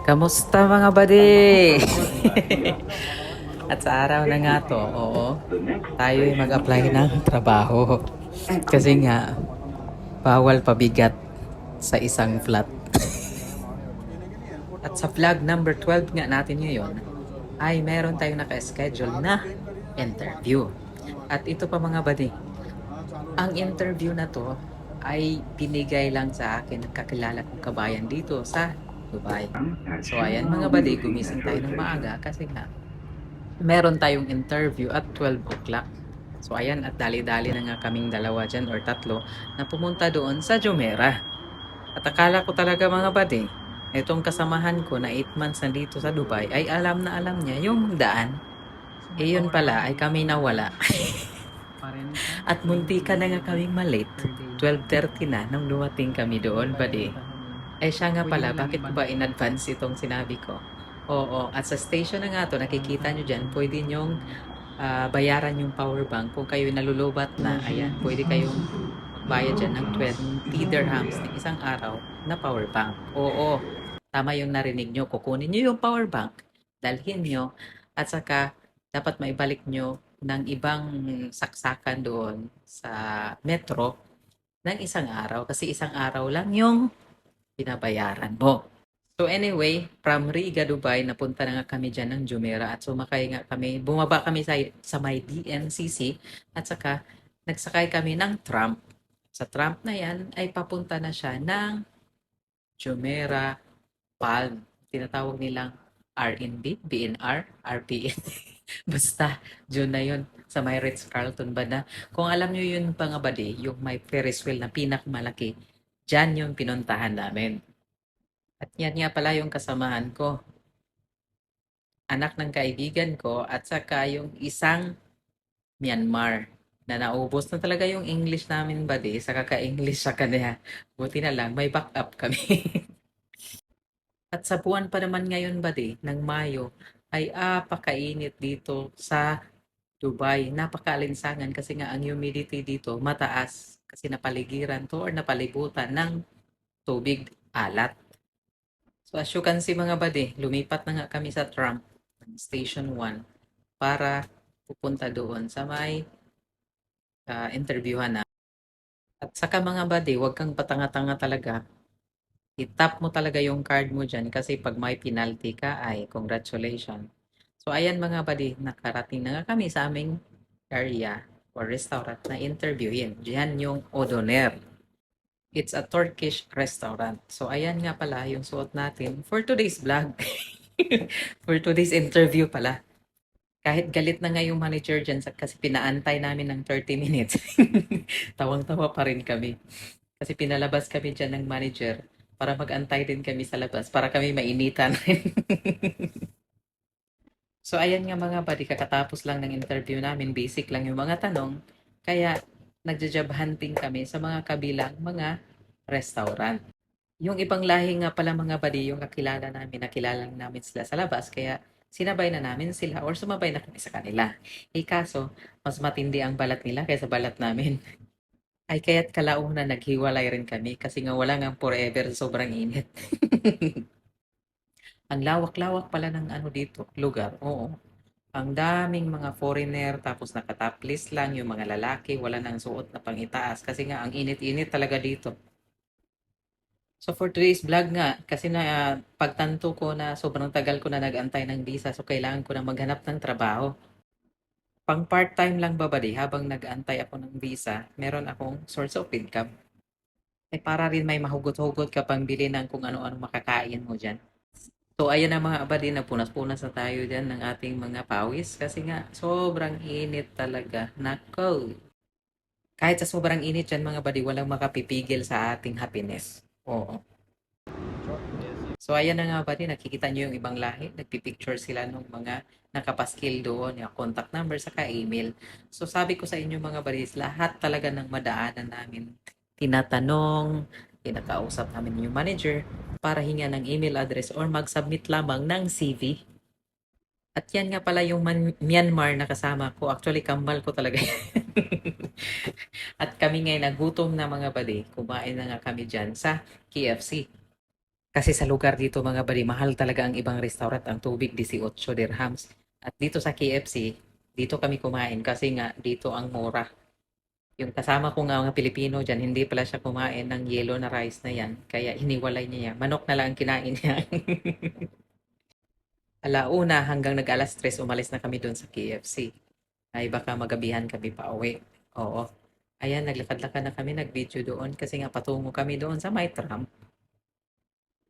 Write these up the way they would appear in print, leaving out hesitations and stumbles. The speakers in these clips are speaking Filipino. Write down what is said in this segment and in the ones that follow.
Kamusta mga buddy? At sa araw na nga to, oo, tayo ay mag-apply ng trabaho. Kasi nga, bawal pabigat sa isang flat. At sa vlog number 12 nga natin ngayon, ay meron tayong naka-schedule na interview. At ito pa mga buddy, ang interview na to ay binigay lang sa akin ng kakilala kong kabayan dito sa Dubai. So ayan mga buddy, gumising tayo ng maaga kasi nga meron tayong interview at 12 o'clock. So ayan, at dali-dali na nga kaming dalawa dyan or tatlo na pumunta doon sa Jumeirah. At akala ko talaga mga buddy, itong kasamahan ko na 8 months na dito sa Dubai ay alam na alam niya yung daan. Eh yun pala ay kami nawala. At munti ka na nga kaming malate. 12:30 na nung dumating kami doon buddy. Eh siya nga pala, bakit ko ba in advance itong sinabi ko? Oo, at sa station na nga to, nakikita nyo dyan, pwede nyong bayaran yung power bank. Kung kayo nalulubat na, ayan, pwede kayong bayad dyan ng 20 dirhams ng isang araw na power bank. Oo, tama yung narinig nyo. Kukunin nyo yung power bank, dalhin nyo, at saka dapat maibalik nyo ng ibang saksakan doon sa metro ng isang araw. Kasi isang araw lang yung binabayaran mo. So anyway, from Riga, Dubai, napunta na nga kami dyan ng Jumeirah at sumakay nga kami, bumaba kami sa may DNCC at saka nagsakay kami ng tram. Sa tram na yan ay papunta na siya ng Jumeirah Palm. Tinatawag nilang RNB, BNR, RPN. Basta, dyan na yun sa may Ritz-Carlton ba na. Kung alam nyo yun pa nga ba yung may Ferris wheel na pinakamalaki, dyan yung pinuntahan namin. At yan nga pala yung kasamahan ko. Anak ng kaibigan ko at saka yung isang Myanmar na naubos na talaga yung English namin buddy sa kaka-English sa kanya. Buti na lang, may backup kami. At sa buwan pa naman ngayon buddy, ng Mayo, ay apakainit dito sa Dubai. Napakaalinsangan kasi nga ang humidity dito mataas kasi napaligiran to or napalibutan ng tubig alat. So as you can see mga buddy, lumipat na nga kami sa tram Station 1 para pupunta doon sa may interviewhan na. At saka mga buddy, huwag kang patanga-tanga talaga. I-tap mo talaga yung card mo dyan kasi pag may penalty ka ay congratulations. So ayan mga buddy, nakarating na nga kami sa aming area or restaurant na interviewin. Diyan yung Odoner. It's a Turkish restaurant. So ayan nga pala yung suot natin for today's vlog. For today's interview pala. Kahit galit na nga yung manager dyan kasi pinaantay namin ng 30 minutes. Tawang-tawa pa rin kami. Kasi pinalabas kami dyan ng manager para mag-antay din kami sa labas para kami mainitan rin. So ayan nga mga buddy, kakatapos lang ng interview namin, basic lang yung mga tanong. Kaya nagja-job hunting kami sa mga kabilang mga restaurant. Yung ibang lahi nga pala mga buddy, yung kakilala namin, nakilala namin sila sa labas, kaya sinabay na namin sila or sumabay na kami sa kanila. Eh kaso, mas matindi ang balat nila kaysa balat namin. Ay kaya't kalauna naghiwalay rin kami kasi nga wala nga forever, sobrang init. Ang lawak-lawak pala ng ano dito, lugar, oo. Ang daming mga foreigner, tapos nakataplis lang yung mga lalaki, wala nang suot na pangitaas kasi nga ang init-init talaga dito. So for today's vlog nga, kasi na pagtanto ko na sobrang tagal ko na nag-antay ng visa, so kailangan ko na maghanap ng trabaho. Pang part-time lang ba habang nag-antay ako ng visa, meron akong source of income. Eh para rin may mahugot-hugot ka pang bili ng kung ano-ano makakain mo dyan. So ayan na mga abadi, na punas-punas na tayo dyan ng ating mga pawis kasi nga sobrang init talaga. Nako! Kahit sa sobrang init dyan mga abadi, walang makapipigil sa ating happiness. Oo. So ayan na nga ba din, nakikita nyo yung ibang lahi, nagpipicture sila ng mga nakapaskil doon, yung contact number, saka email. So sabi ko sa inyo mga baris, lahat talaga ng madaanan namin, tinatanong, kinakausap namin yung manager para hinga ng email address or mag-submit lamang ng CV. At yan nga pala yung Myanmar na kasama ko. Actually, kambal ko talaga. At kami ngayon nagutom na mga bali. Kumain na nga kami dyan sa KFC. Kasi sa lugar dito mga buddy, mahal talaga ang ibang restaurant. Ang tubig, 18 dirhams. At dito sa KFC, dito kami kumain kasi nga dito ang mura. Yung kasama ko nga mga Pilipino dyan, hindi pala siya kumain ng yellow na rice na yan. Kaya hiniwalay niya yan. Manok na lang ang kinain niya. Alauna hanggang nag-alas 3, umalis na kami doon sa KFC. Ay baka magabihan kami pa uwi. Oo. Ayan, naglakad-lakad na kami, nag-video doon kasi nga patungo kami doon sa may tram.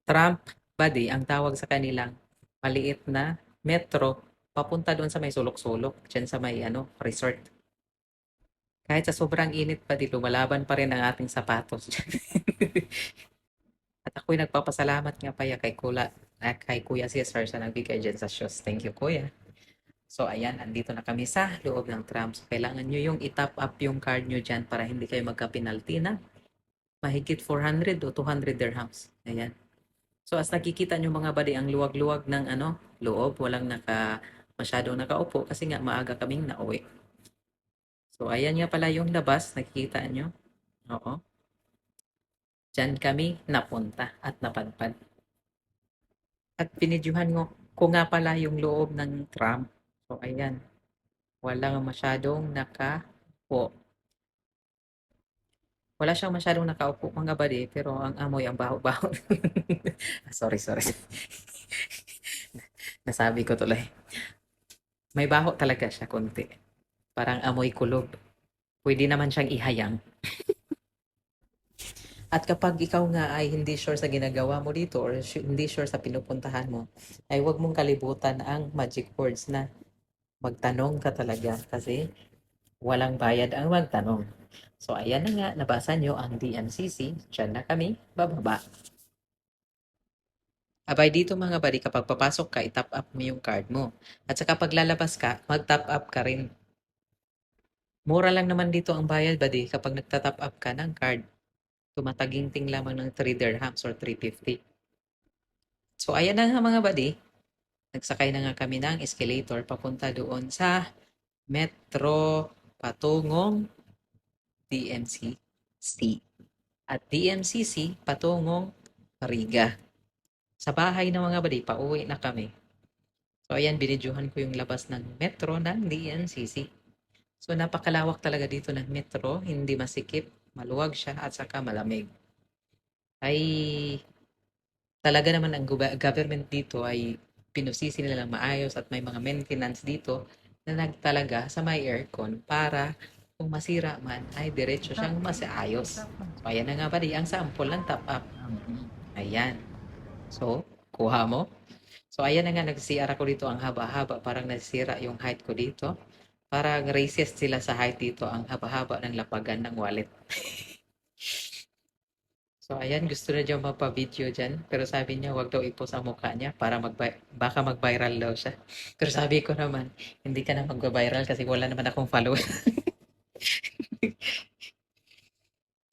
Tram buddy, ang tawag sa kanilang maliit na metro papunta doon sa may sulok-sulok, dyan sa may resort. Kahit sa sobrang init pa di lumalaban pa rin ang ating sapatos. At ako'y nagpapasalamat nga pa kay kay Kuya Cesar sa nagbigay dyan sa shoes. Thank you, Kuya. So, ayan, andito na kami sa loob ng tram. So, kailangan nyo yung i-top up yung card nyo dyan para hindi kayo magka-penalty na mahigit 400 o 200 dirhams. Ayan. So, as nakikita nyo mga buddy, ang luwag-luwag ng loob. Walang masyadong nakaupo kasi nga maaga kaming nauwi. So, ayan nga pala yung labas. Nakikita nyo. Oo. Diyan kami napunta at napadpad. At pinidyuhan ko nga pala yung loob ng tram. So, ayan. Walang masyadong nakaupo. Wala siyang masyadong nakaupo mga buddy, pero ang amoy ang baho-baho. Sorry, sorry. Nasabi ko tuloy. May baho talaga siya konti. Parang amoy kulob. Pwede naman siyang ihayang. At kapag ikaw nga ay hindi sure sa ginagawa mo dito or hindi sure sa pinupuntahan mo, ay huwag mong kalibutan ang magic words na magtanong ka talaga kasi walang bayad ang magtanong. So ayan na nga, nabasa nyo ang DMCC, dyan na kami, bababa. Abay dito mga buddy, kapag papasok ka, i-top up mo yung card mo. At saka pag lalabas ka, mag-top up ka rin. Mura lang naman dito ang bayad buddy kapag nagta-top up ka ng card. Tumataginting lamang ng 3 dirhams or 350. So ayan na nga mga buddy, nagsakay na nga kami ng escalator papunta doon sa Metro patungong DMCC. At DMCC patungong Riga. Sa bahay ng mga buddy, pauwi na kami. So ayan, binidyuhan ko yung labas ng metro ng DMCC. So napakalawak talaga dito ng metro, hindi masikip, maluwag siya at saka malamig. Ay talaga naman ang government dito ay pinusisi nila lang maayos at may mga maintenance dito na nagtalaga sa may aircon para kung masira man ay diretso siyang masaayos. So ayan na nga ba di ang sample ng top up. Ayan. So, kuha mo. So ayan na nga, nag-CR ako dito, ang haba-haba, parang nasira yung height ko dito. Parang racist sila sa height dito, ang haba-haba ng lapagan ng wallet. So ayan, gusto na dyan mapa-video dyan. Pero sabi niya, wag daw ipost ang mukha niya para baka mag-viral daw siya. Pero sabi ko naman, hindi ka na mag-viral kasi wala naman akong follower.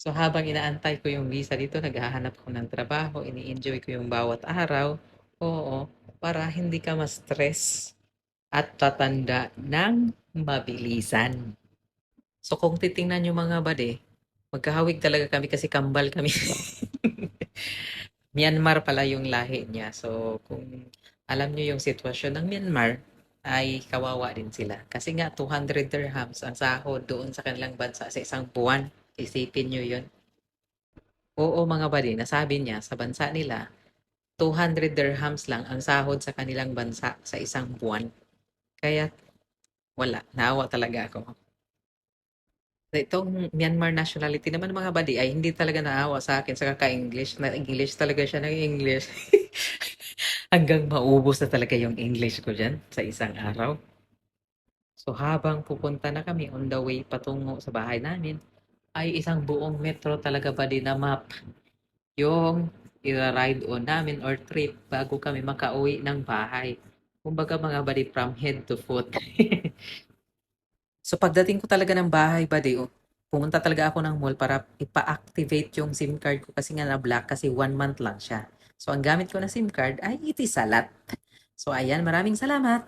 So habang inaantay ko yung visa dito, naghahanap ko ng trabaho, ini-enjoy ko yung bawat araw. Oo, para hindi ka ma-stress at tatanda ng mabilisan. So kung titingnan yung mga bade, magkahawig talaga kami kasi kambal kami. Myanmar pala yung lahi niya. So kung alam nyo yung sitwasyon ng Myanmar, ay kawawa din sila. Kasi nga 200 dirhams ang sahod doon sa kanilang bansa sa isang buwan. Isipin nyo yun. Oo mga bade, nasabi niya sa bansa nila, 200 dirhams lang ang sahod sa kanilang bansa sa isang buwan. Kaya wala, naawa talaga ako. Itong Myanmar nationality naman mga badi ay hindi talaga naawa sa akin sa kaka-English. Na-English talaga siya ng English. Hanggang maubos na talaga yung English ko dyan sa isang araw. So habang pupunta na kami on the way patungo sa bahay namin, ay isang buong metro talaga ba din na map yung i-ride on namin or trip bago kami makauwi ng bahay. Kumbaga mga badi from head to foot. So pagdating ko talaga ng bahay buddy, pumunta talaga ako ng mall para ipa-activate yung SIM card ko kasi nga na-black kasi 1 month lang siya. So ang gamit ko na SIM card ay Itisalat. So ayan, maraming salamat.